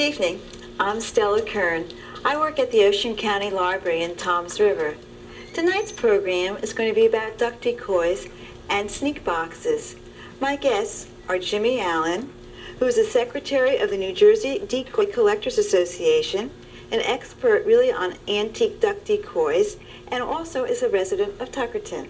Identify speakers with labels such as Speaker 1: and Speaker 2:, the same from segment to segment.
Speaker 1: evening. I'm Stella Kern. I work at the Ocean County Library in Toms River. Tonight's program is going to be about duck decoys and sneak boxes. My guests are Jimmy Allen, who is the secretary of the New Jersey Decoy Collectors Association, an expert really on antique duck decoys, and also is a resident of Tuckerton.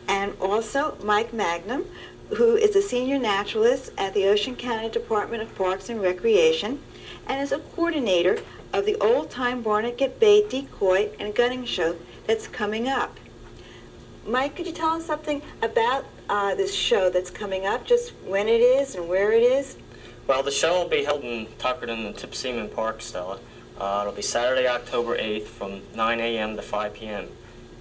Speaker 1: And also Mike Mangum, who is a senior naturalist at the Ocean County Department of Parks and Recreation, and is a coordinator of the old-time Barnegat Bay Decoy and Gunning Show that's coming up. Mike, could you tell us something about this show that's coming up, just when it is and where it is?
Speaker 2: Well, the show will be held in Tuckerton and Tipseaman Park, Stella. It'll be Saturday, October 8th from 9 a.m. to 5 p.m.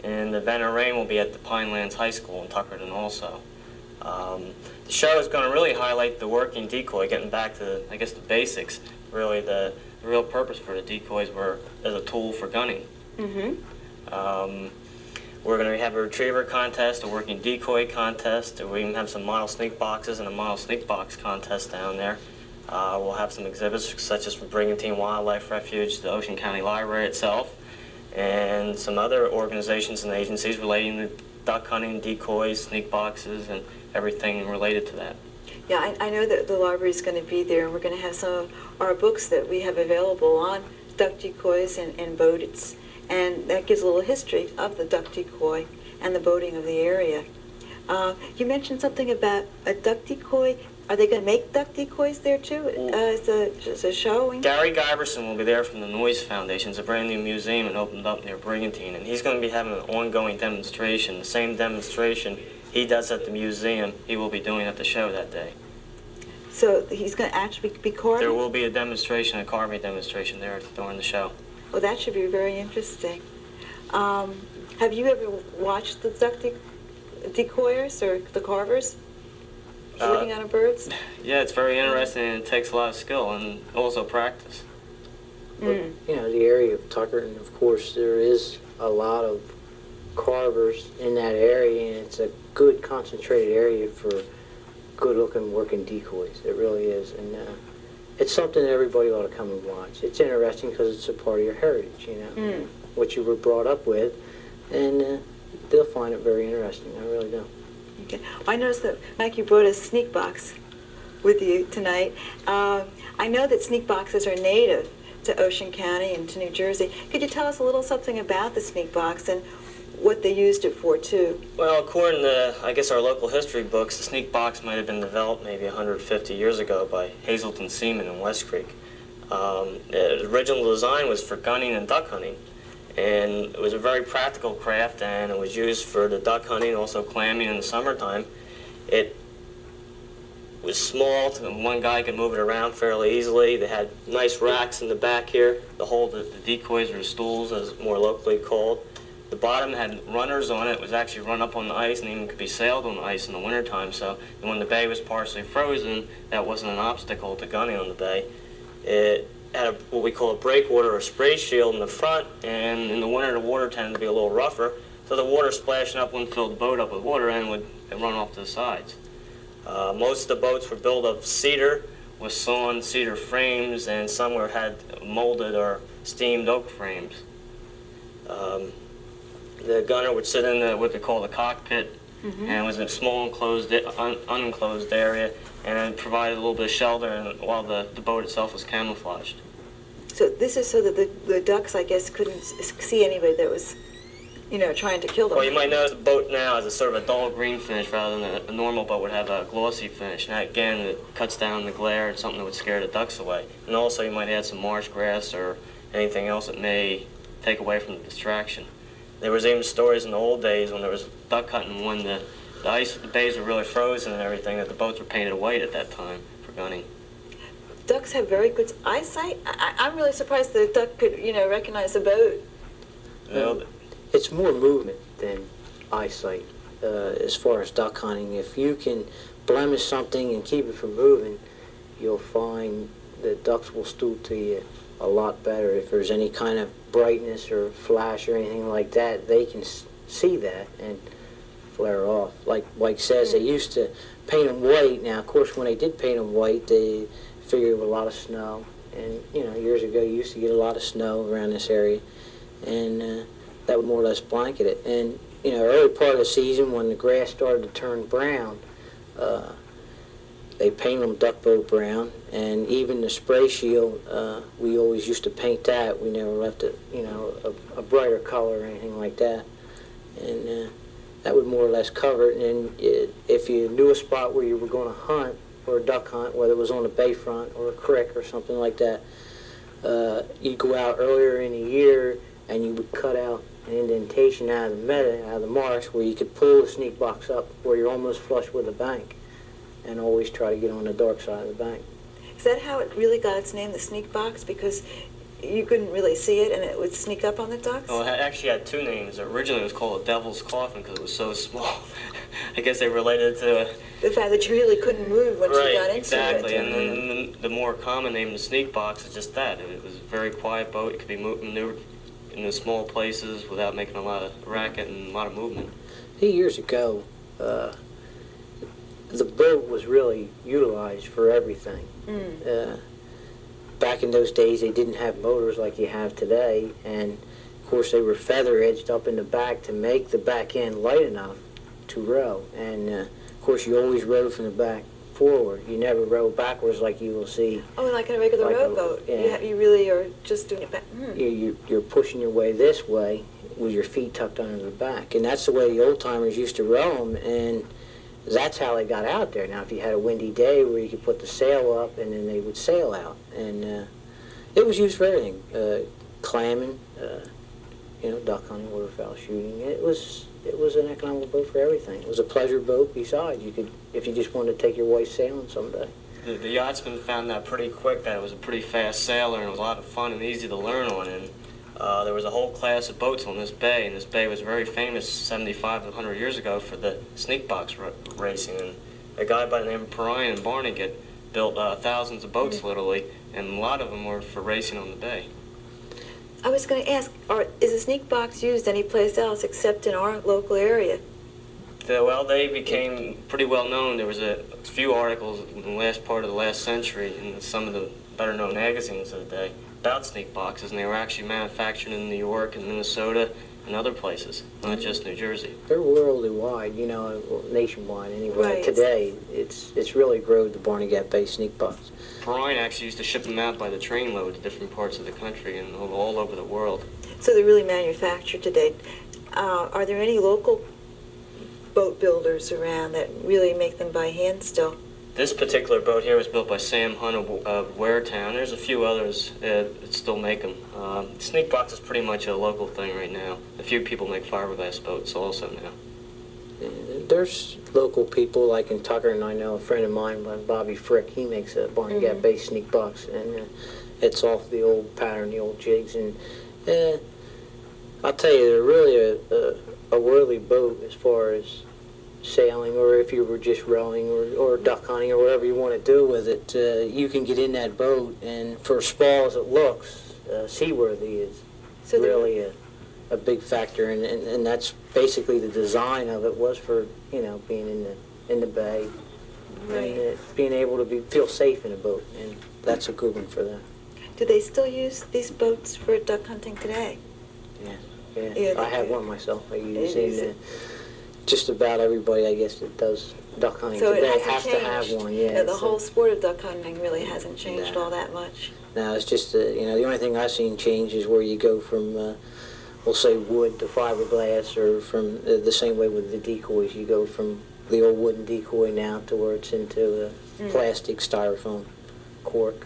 Speaker 2: And the event and rain will be at the Pinelands High School in Tuckerton also. The show is going to really highlight the working decoy, getting back to, I guess, the basics. Really, the real purpose for the decoys were as a tool for gunning. Mm-hmm. We're going to have a retriever contest, a working decoy contest. We even have some model sneak boxes and a model sneak box contest down there. We'll have some exhibits such as from Brigantine Wildlife Refuge, the Ocean County Library itself, and some other organizations and agencies relating to duck hunting, decoys, sneak boxes, and everything related to that.
Speaker 1: Yeah, I know that the library is going to be there, and we're going to have some of our books that we have available on duck decoys and boats, and that gives a little history of the duck decoy and the boating of the area. You mentioned something about a duck decoy. Are they going to make duck decoys there too? As a showing?
Speaker 2: Gary Giverson will be there from the Noise Foundation. It's a brand new museum and opened up near Brigantine, and he's going to be having an ongoing demonstration. The same demonstration he does at the museum, he will be doing at the show that day.
Speaker 1: So he's going to actually be carving?
Speaker 2: There will be a demonstration, a carving demonstration there during the show.
Speaker 1: Well, that should be very interesting. Have you ever watched the duck decoyers or the carvers shooting on birds?
Speaker 2: Yeah, it's very interesting, and it takes a lot of skill and also practice.
Speaker 3: You know, the area of Tuckerton, of course, there is a lot of carvers in that area, and it's a good concentrated area for good-looking working decoys. It really is, and it's something that everybody ought to come and watch. It's interesting because it's a part of your heritage, you know, what you were brought up with, and they'll find it very interesting. I really do.
Speaker 1: Okay. I noticed that, Mike, you brought a sneak box with you tonight. I know that sneak boxes are native to Ocean County and to New Jersey. Could you tell us a little something about the sneak box and what they used it for, too?
Speaker 2: Well, according to, I guess, our local history books, the sneak box might have been developed maybe 150 years ago by Hazelton Seaman in West Creek. The original design was for gunning and duck hunting, and it was a very practical craft, and it was used for the duck hunting, also clamming in the summertime. It was small, and one guy could move it around fairly easily. They had nice racks in the back here to hold the decoys, or the stools, as more locally called. The bottom had runners on it. It was actually run up on the ice and even could be sailed on the ice in the wintertime. So when the bay was partially frozen, that wasn't an obstacle to gunning on the bay. It had what we call a breakwater or spray shield in the front, and in the winter the water tended to be a little rougher, so the water splashing up wouldn't fill the boat up with water and would run off to the sides. Most of the boats were built of cedar with sawn cedar frames, and some had molded or steamed oak frames. The gunner would sit in what they call the cockpit, and it was a small unenclosed area, and it provided a little bit of shelter while the boat itself was camouflaged.
Speaker 1: So this is so that the ducks, I guess, couldn't see anybody that was, you know, trying to kill them.
Speaker 2: Well, you might notice the boat now has a sort of a dull green finish rather than a normal boat would have a glossy finish. And that, again, it cuts down the glare and something that would scare the ducks away. And also you might add some marsh grass or anything else that may take away from the distraction. There was even stories in the old days when there was duck hunting when the bays were really frozen and everything, that the boats were painted white at that time for gunning.
Speaker 1: Ducks have very good eyesight. I'm really surprised that a duck could, you know, recognize a boat.
Speaker 2: Well,
Speaker 3: It's more movement than eyesight as far as duck hunting. If you can blemish something and keep it from moving, you'll find that ducks will stoop to you a lot better. If there's any kind of brightness or flash or anything like that, they can see that and flare off. Like Mike says, they used to paint them white. Now, of course, when they did paint them white, they figured with a lot of snow And, you know, years ago you used to get a lot of snow around this area, and that would more or less blanket it. And, you know, early part of the season when the grass started to turn brown, they painted them duck boat brown, and even the spray shield, we always used to paint that. We never left it, you know, a brighter color or anything like that. And that would more or less cover it. And if you knew a spot where you were going to hunt, or a duck hunt, whether it was on a bayfront or a creek or something like that, you'd go out earlier in the year and you would cut out an indentation out of the meadow, out of the marsh, where you could pull the sneak box up where you're almost flush with the bank, and always try to get on the dark side of the bank.
Speaker 1: Is that how it really got its name, the sneak box? Because you couldn't really see it and it would sneak up on the ducks?
Speaker 2: Well, it actually had two names. Originally it was called a devil's coffin because it was so small. I guess they related to
Speaker 1: The fact that you really couldn't move once you got into
Speaker 2: exactly.
Speaker 1: it.
Speaker 2: And then the more common name, the sneak box, is just that. It was a very quiet boat. It could be maneuvered in the small places without making a lot of racket and a lot of movement.
Speaker 3: Years ago, the boat was really utilized for everything. Back in those days, they didn't have motors like you have today, and of course they were feather edged up in the back to make the back end light enough to row. And of course you always rowed from the back forward. You never row backwards like you will see.
Speaker 1: Oh, like in a regular
Speaker 3: Like
Speaker 1: rowboat.
Speaker 3: yeah.
Speaker 1: You really are just doing it back.
Speaker 3: You're pushing your way this way with your feet tucked under the back, and that's the way the old timers used to row them, and that's how they got out there. Now, if you had a windy day where you could put the sail up and then they would sail out, and it was used for everything, clamming, duck hunting, waterfowl shooting. It was an economical boat for everything. It was a pleasure boat. Besides, you could, if you just wanted to take your wife sailing someday.
Speaker 2: The yachtsmen found that pretty quick that it was a pretty fast sailor and it was a lot of fun and easy to learn on. And there was a whole class of boats on this bay, and this bay was very famous 75 to 100 years ago for the sneak box racing. And a guy by the name of Perrine and Barnegat built thousands of boats, literally, and a lot of them were for racing on the bay.
Speaker 1: I was going to ask, is a sneak box used anyplace else except in our local area?
Speaker 2: Well, they became pretty well known. There was a few articles in the last part of the last century in some of the better known magazines of the day about sneak boxes, and they were actually manufactured in New York and Minnesota and other places, not just New Jersey.
Speaker 3: They're worldly wide, nationwide anyway.
Speaker 1: Right.
Speaker 3: Today, it's really grown the Barnegat Bay sneak box.
Speaker 2: Perrine actually used to ship them out by the trainload to different parts of the country and all over the world.
Speaker 1: So they're really manufactured today. Are there any local boat builders around that really make them by hand still?
Speaker 2: This particular boat here was built by Sam Hunt of Waretown. There's a few others that still make them. Sneak box is pretty much a local thing right now. A few people make fiberglass boats also now.
Speaker 3: There's local people like in Tucker, and I know a friend of mine, Bobby Frick, he makes a Barnegat Bay sneak box, and it's off the old pattern, the old jigs, and I'll tell you, they're really a worthy boat as far as sailing, or if you were just rowing or duck hunting or whatever you want to do with it. You can get in that boat, and for as small as it looks, seaworthy is really a big factor, and that's basically the design of it, was for being in the bay,
Speaker 1: Right.
Speaker 3: and being able to feel safe in a boat, and that's a good one for them.
Speaker 1: Do they still use these boats for duck hunting today?
Speaker 3: Yeah, I have one myself. I use it. Just about everybody, I guess, that does duck hunting
Speaker 1: So
Speaker 3: today
Speaker 1: it hasn't
Speaker 3: has
Speaker 1: changed.
Speaker 3: to have one. Yeah,
Speaker 1: The
Speaker 3: it's,
Speaker 1: whole sport of duck hunting really hasn't changed
Speaker 3: No.
Speaker 1: all that much.
Speaker 3: No, it's just the only thing I've seen change is where you go from, we'll say, wood to fiberglass, or from the same way with the decoys. You go from the old wooden decoy now to where it's into plastic, styrofoam, cork.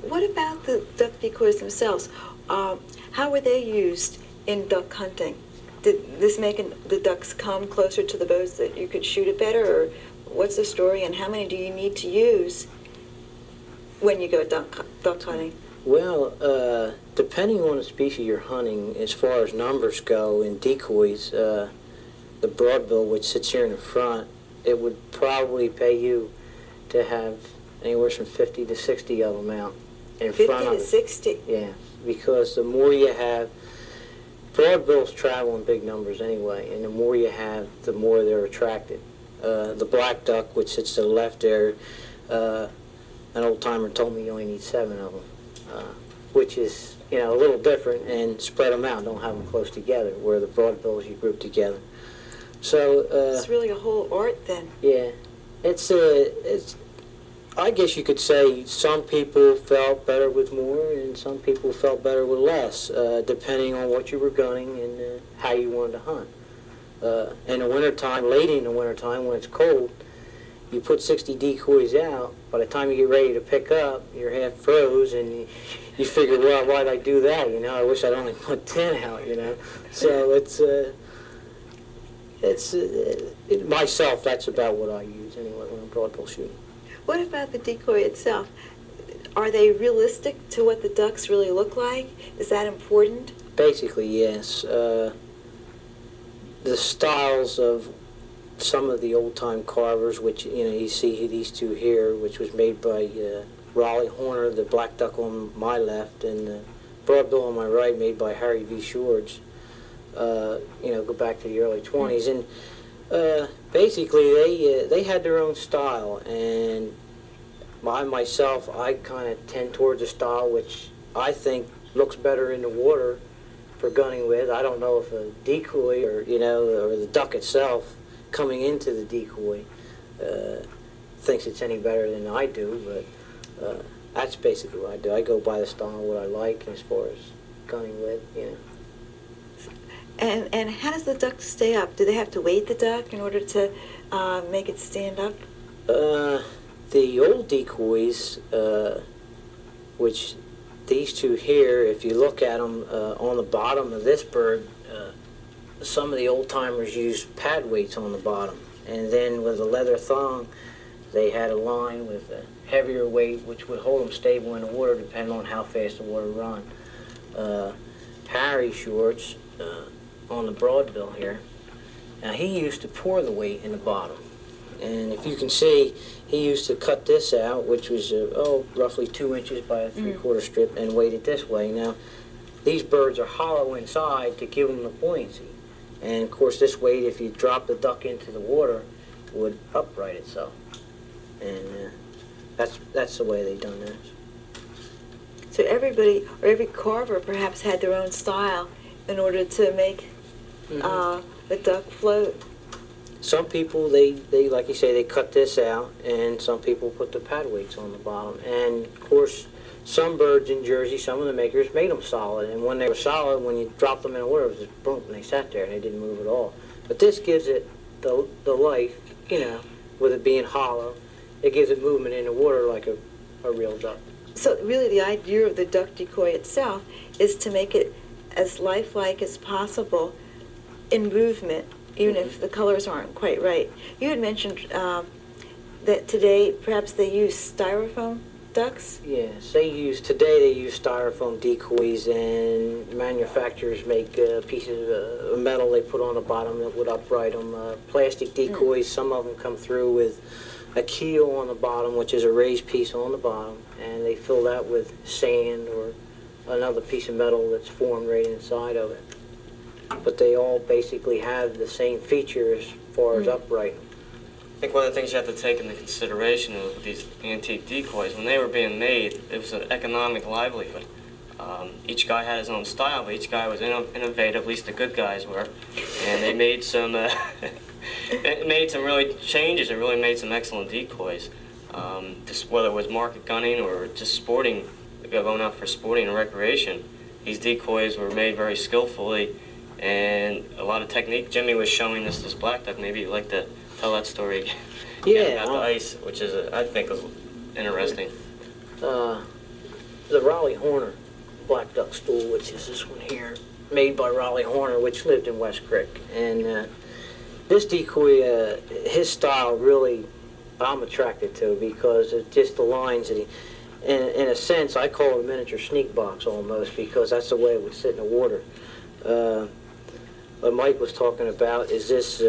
Speaker 1: What about the duck decoys themselves? How were they used in duck hunting? Did this make the ducks come closer to the boats that you could shoot it better, or what's the story, and how many do you need to use when you go duck hunting?
Speaker 3: Well, depending on the species you're hunting, as far as numbers go in decoys, the broadbill, which sits here in the front, it would probably pay you to have anywhere from 50 to 60 of them out in
Speaker 1: 50
Speaker 3: front of
Speaker 1: to
Speaker 3: it.
Speaker 1: 60?
Speaker 3: Yeah, because the more you have, broadbills travel in big numbers anyway, and the more you have, the more they're attracted. The black duck, which sits to the left there, an old timer told me you only need 7 of them, which is, you know, a little different, and spread them out, don't have them close together, where the broadbills you group together. So
Speaker 1: It's really a whole art then.
Speaker 3: yeah, it's I guess you could say some people felt better with more and some people felt better with less, depending on what you were gunning and how you wanted to hunt. In the wintertime, late in the wintertime when it's cold, you put 60 decoys out. By the time you get ready to pick up, you're half froze, and you figure, well, why'd I do that? You know, I wish I'd only put 10 out. You know, so myself. That's about what I use anyway when I'm broadbill shooting.
Speaker 1: What about the decoy itself? Are they realistic to what the ducks really look like? Is that important?
Speaker 3: Basically, yes. The styles of some of the old-time carvers, which, you know, you see these two here, which was made by Raleigh Horner, the black duck on my left, and the broadbill on my right, made by Harry V. Shorge. You know, go back to the early 20s, and basically they had their own style, and myself, I kind of tend towards a style which I think looks better in the water for gunning with. I don't know if a decoy or, you know, or the duck itself coming into the decoy thinks it's any better than I do, but that's basically what I do. I go by the style, what I like as far as gunning with, you know.
Speaker 1: And how does the duck stay up? Do they have to weight the duck in order to make it stand up?
Speaker 3: The old decoys, which these two here, if you look at them on the bottom of this bird, some of the old timers used pad weights on the bottom, and then with a leather thong they had a line with a heavier weight which would hold them stable in the water depending on how fast the water run. Harry Shorts on the broadbill here, now he used to pour the weight in the bottom, and if you can see, he used to cut this out, which was roughly 2 inches by a 3/4 strip, and weight it this way. Now these birds are hollow inside to give them the buoyancy, and of course this weight, if you drop the duck into the water, would upright itself, and that's the way they done this.
Speaker 1: So everybody, or every carver perhaps had their own style in order to make the duck float.
Speaker 3: Some people, they like you say, they cut this out, and some people put the pad weights on the bottom. And of course, some birds in Jersey, some of the makers made them solid, and when they were solid, when you dropped them in the water, it was just boom, and they sat there and they didn't move at all. But this gives it the life, you know, with it being hollow, it gives it movement in the water like a real duck.
Speaker 1: So really the idea of the duck decoy itself is to make it as lifelike as possible in movement, even if the colors aren't quite right. You had mentioned that today perhaps they use styrofoam ducks?
Speaker 3: Yes, today they use styrofoam decoys, and manufacturers make pieces of metal they put on the bottom that would upright them. Plastic decoys, some of them come through with a keel on the bottom, which is a raised piece on the bottom, and they fill that with sand or another piece of metal that's formed right inside of it. But they all basically have the same feature as far as uprighting.
Speaker 2: I think one of the things you have to take into consideration with these antique decoys, when they were being made, it was an economic livelihood. Each guy had his own style, but each guy was innovative, at least the good guys were, and they made some really changes and really made some excellent decoys. Just whether it was market gunning or just sporting, going out for sporting and recreation, these decoys were made very skillfully, and a lot of technique. Jimmy was showing us this black duck. Maybe you'd like to tell that story again.
Speaker 3: Yeah,
Speaker 2: About the ice, which is, I think, is interesting.
Speaker 3: The Raleigh Horner black duck stool, which is this one here, made by Raleigh Horner, which lived in West Creek. And this decoy, his style really, I'm attracted to, because it's just the lines that he, in a sense, I call it a miniature sneak box almost, because that's the way it would sit in the water. What Mike was talking about is this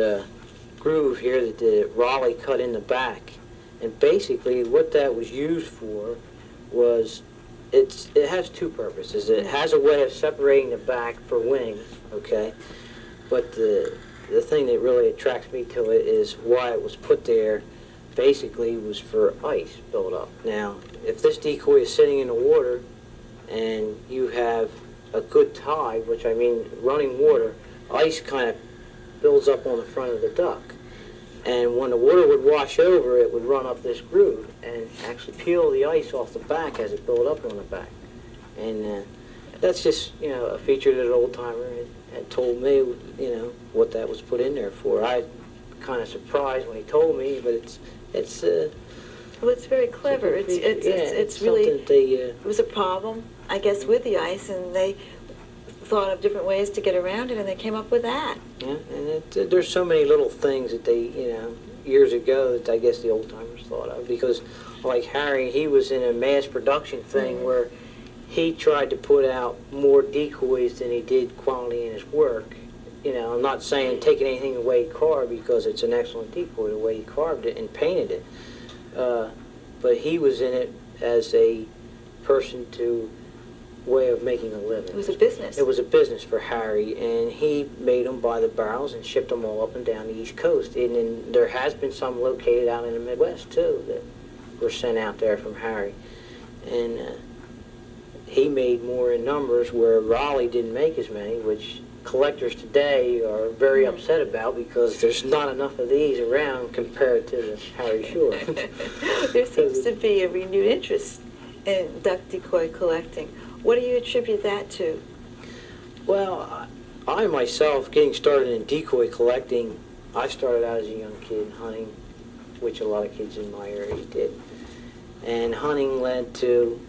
Speaker 3: groove here that the Raleigh cut in the back, and basically what that was used for was it has two purposes. It has a way of separating the back for wings, okay, but the thing that really attracts me to it is why it was put there basically was for ice buildup. Now, if this decoy is sitting in the water and you have a good tide, which I mean running water, ice kind of builds up on the front of the duck. And when the water would wash over, it would run up this groove and actually peel the ice off the back as it built up on the back. And that's just, a feature that an old timer had told me, what that was put in there for. I kind of surprised when he told me, but it's
Speaker 1: Well, it's very clever. It's really,
Speaker 3: something they,
Speaker 1: it was a problem, I guess, with the ice, and they thought of different ways to get around it, and they came up with that.
Speaker 3: yeah, and there's so many little things that they, years ago that I guess the old timers thought of, because like Harry, he was in a mass production thing where he tried to put out more decoys than he did quality in his work. I'm not saying taking anything away carved, because it's an excellent decoy the way he carved it and painted it. But he was in it as a person to way of making a living.
Speaker 1: It was a business.
Speaker 3: It was a business for Harry, and he made them by the barrels and shipped them all up and down the East Coast. And then there has been some located out in the Midwest too that were sent out there from Harry. And he made more in numbers where Raleigh didn't make as many, which collectors today are very upset about, because there's not enough of these around compared to the Harry Shore.
Speaker 1: There seems to be a renewed interest in duck decoy collecting. What do you attribute that to?
Speaker 3: Well, I myself, getting started in decoy collecting, I started out as a young kid hunting, which a lot of kids in my area did. And hunting led to,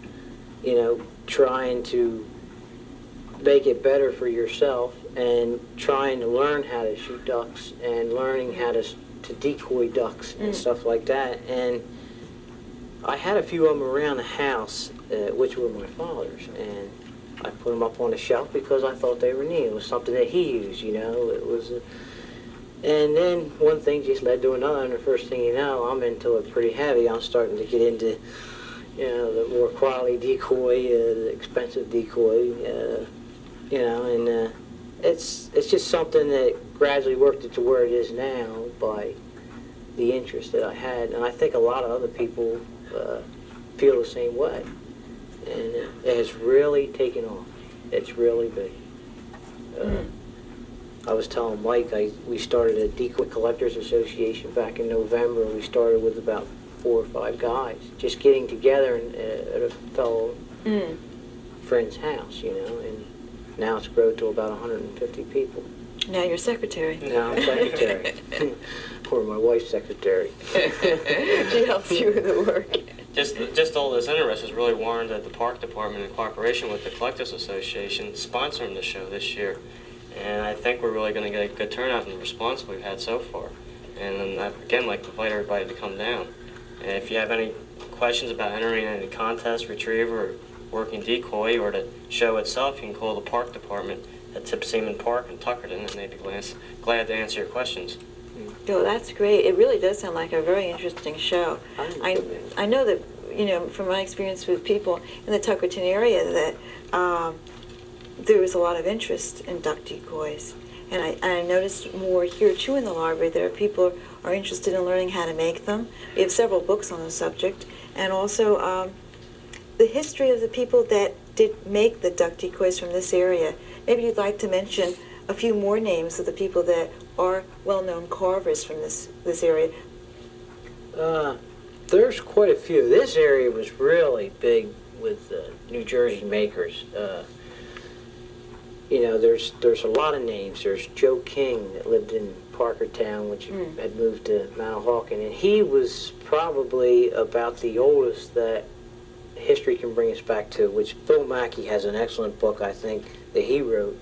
Speaker 3: trying to make it better for yourself and trying to learn how to shoot ducks and learning how to decoy ducks and stuff like that. And I had a few of them around the house, which were my father's, and I put them up on the shelf because I thought they were neat. It was something that he used, It was, and then one thing just led to another, and the first thing you know, I'm into it pretty heavy. I'm starting to get into, the more quality decoy, the expensive decoy, and it's just something that gradually worked it to where it is now by the interest that I had, and I think a lot of other people feel the same way, and it has really taken off. It's really big. I was telling Mike, we started a Decoy Collectors Association back in November. We started with about 4 or 5 guys, just getting together at a fellow friend's house, and now it's grown to about 150 people.
Speaker 1: Now you're secretary.
Speaker 3: Now I'm secretary, or my wife's secretary.
Speaker 1: She helps you with the work.
Speaker 2: Just all this interest has really warranted the Park Department, in cooperation with the Collectors Association, sponsoring the show this year. And I think we're really going to get a good turnout from the response we've had so far. And I'd again like to invite everybody to come down. And if you have any questions about entering any contest, retriever, or working decoy, or the show itself, you can call the Park Department at Tip Seaman Park in Tuckerton, and they'd be glad to answer your questions.
Speaker 1: Oh, that's great. It really does sound like a very interesting show. I know that, from my experience with people in the Tuckerton area, that there was a lot of interest in duck decoys. And I noticed more here, too, in the library. There are people who are interested in learning how to make them. We have several books on the subject. And also the history of the people that did make the duck decoys from this area. Maybe you'd like to mention a few more names of the people that are well-known carvers from this area.
Speaker 3: There's quite a few. This area was really big with New Jersey makers. There's a lot of names. There's Joe King that lived in Parkertown, which had moved to Mount Hawken, and he was probably about the oldest that history can bring us back to, which Phil Mackey has an excellent book, I think, that he wrote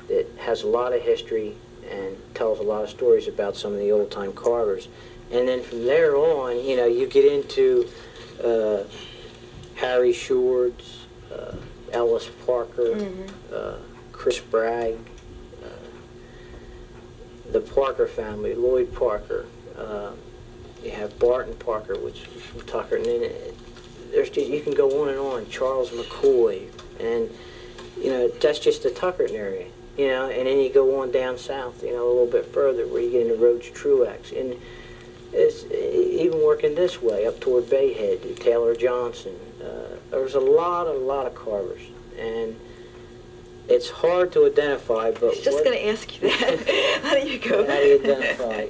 Speaker 3: that has a lot of history and tells a lot of stories about some of the old-time carvers. And then from there on, you get into Harry Shor's, Ellis Parker, Chris Bragg, the Parker family, Lloyd Parker. You have Barton Parker, which is from Tucker, and then you can go on and on. Charles McCoy, and that's just the Tuckerton area. And then you go on down south, a little bit further, where you get into Rhodes Truex, and It's even working this way up toward Bayhead, Taylor Johnson. There's a lot of carvers, and it's hard to identify. But
Speaker 1: I was just going to ask you that. How do you go?
Speaker 3: How do you identify?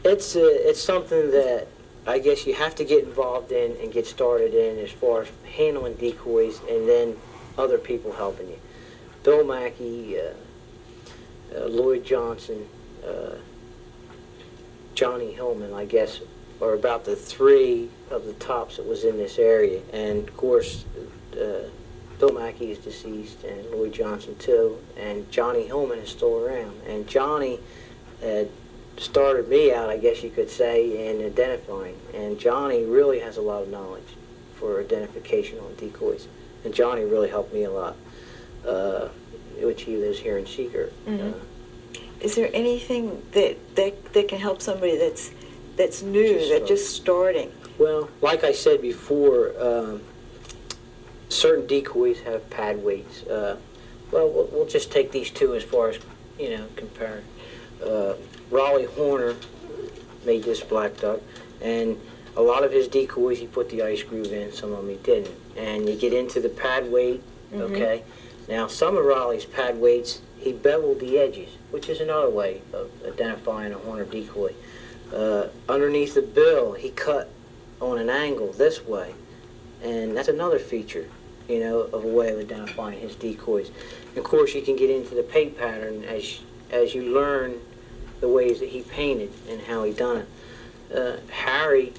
Speaker 3: It's something that I guess you have to get involved in and get started in as far as handling decoys, and then other people helping you. Bill Mackey, Lloyd Johnson, Johnny Hillman, I guess, are about the three of the tops that was in this area. And of course, Bill Mackey is deceased, and Lloyd Johnson too, and Johnny Hillman is still around. And Johnny started me out, I guess you could say, in identifying. And Johnny really has a lot of knowledge for identification on decoys. And Johnny really helped me a lot, which he lives here in Seeker.
Speaker 1: Mm-hmm. Is there anything that can help somebody that's new, just starting?
Speaker 3: Well, like I said before, certain decoys have pad weights. Well, we'll just take these two as far as, comparing. Raleigh Horner made this black duck, and a lot of his decoys he put the ice groove in, some of them he didn't. And you get into the pad weight, okay? Now, some of Raleigh's pad weights, he beveled the edges, which is another way of identifying a Horner decoy. Underneath the bill, he cut on an angle this way, and that's another feature, of a way of identifying his decoys. And of course, you can get into the paint pattern as you learn the ways that he painted and how he done it. Harry...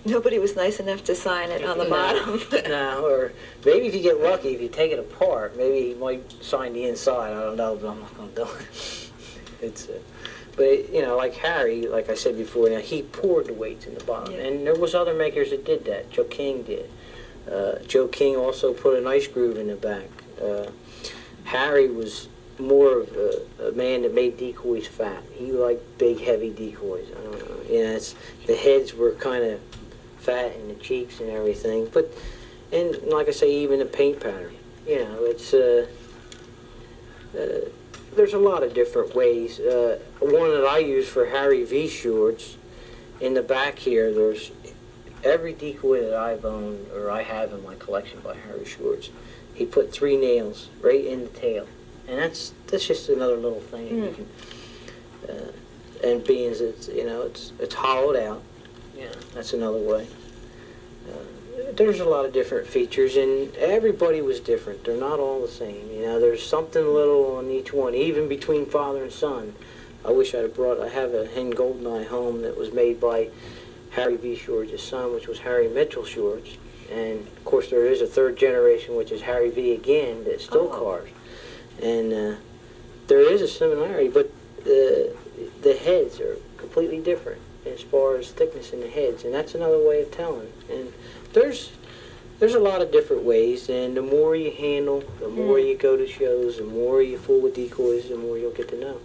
Speaker 1: Nobody was nice enough to sign it on the bottom.
Speaker 3: No, or maybe if you get lucky, if you take it apart, maybe he might sign the inside. I don't know, but I'm not going to do it. But like Harry, like I said before, now he poured the weights in the bottom, and there was other makers that did that. Joe King did. Joe King also put an ice groove in the back. Harry was more of a man that made decoys fat. He liked big, heavy decoys. I don't know. The heads were kind of fat in the cheeks and everything. And like I say, even the paint pattern. It's there's a lot of different ways. One that I use for Harry V shorts, in the back here, there's every decoy that I've owned or I have in my collection by Harry Schwartz. He put 3 nails right in the tail. And that's just another little thing. You can, and being as it's hollowed out, that's another way. There's a lot of different features, and everybody was different. They're not all the same. There's something little on each one, even between father and son. I wish I have a hen goldeneye home that was made by Harry V. Schwartz's son, which was Harry Mitchell Schwartz. And of course there is a third generation, which is Harry V. again, that still carves. And there is a similarity, but the heads are completely different as far as thickness in the heads, and that's another way of telling. And there's a lot of different ways, and the more you handle, the more you go to shows, the more you fool with decoys, the more you'll get to know.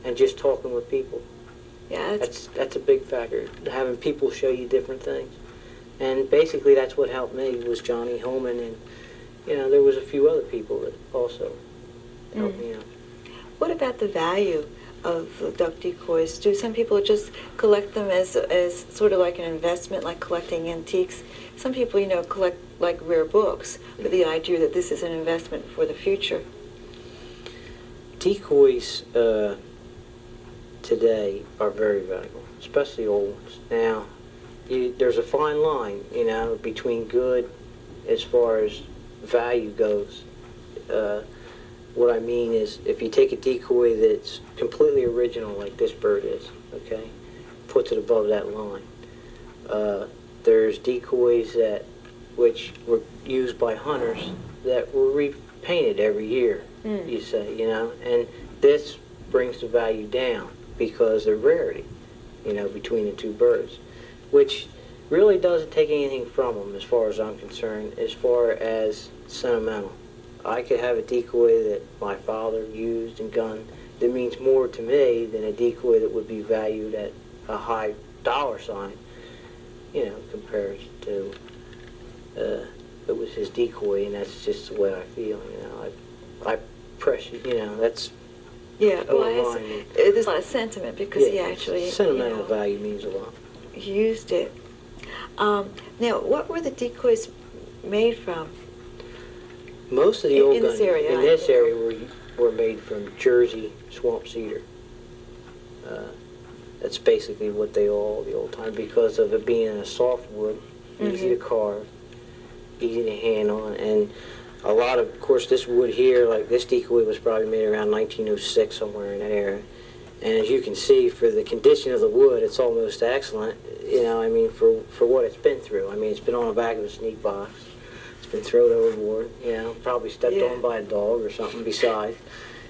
Speaker 3: And just talking with people.
Speaker 1: Yeah,
Speaker 3: that's a big factor, having people show you different things. And basically that's what helped me was Johnny Hillman, and there was a few other people that also helped me out.
Speaker 1: What about the value of duck decoys? Do some people just collect them as sort of like an investment, like collecting antiques? Some people, collect like rare books with the idea that this is an investment for the future.
Speaker 3: Decoys today are very valuable, especially old ones. Now, there's a fine line, between good as far as value goes. What I mean is, if you take a decoy that's completely original, like this bird is, okay, puts it above that line. There's decoys which were used by hunters that were repainted every year, you say, and this brings the value down because of rarity, between the two birds, which really doesn't take anything from them as far as I'm concerned, as far as sentimental. I could have a decoy that my father used and gunned that means more to me than a decoy that would be valued at a high dollar sign, compared to it was his decoy, and that's just the way I feel. I precious, that's
Speaker 1: Yeah, well,
Speaker 3: over mine.
Speaker 1: there's a lot of sentiment because he actually,
Speaker 3: sentimental value means a lot.
Speaker 1: used it. Now, what were the decoys made from?
Speaker 3: Most of the old
Speaker 1: in this
Speaker 3: guns
Speaker 1: area,
Speaker 3: in this area were made from Jersey swamp cedar. That's basically what they all the old time, because of it being a soft wood, easy to carve, easy to handle, and a lot of course, this wood here, like this decoy, was probably made around 1906, somewhere in that area. And as you can see, for the condition of the wood, it's almost excellent. You know, I mean, for what it's been through. I mean, it's been on the back of a sneak box. It's been thrown overboard. You know, probably stepped on by a dog or something besides.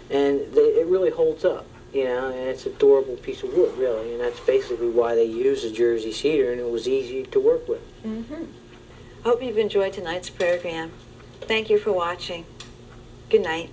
Speaker 3: And it really holds up. You know, and it's a durable piece of wood, really. And that's basically why they use the Jersey cedar, and it was easy to work with.
Speaker 1: I hope you've enjoyed tonight's program. Thank you for watching. Good night.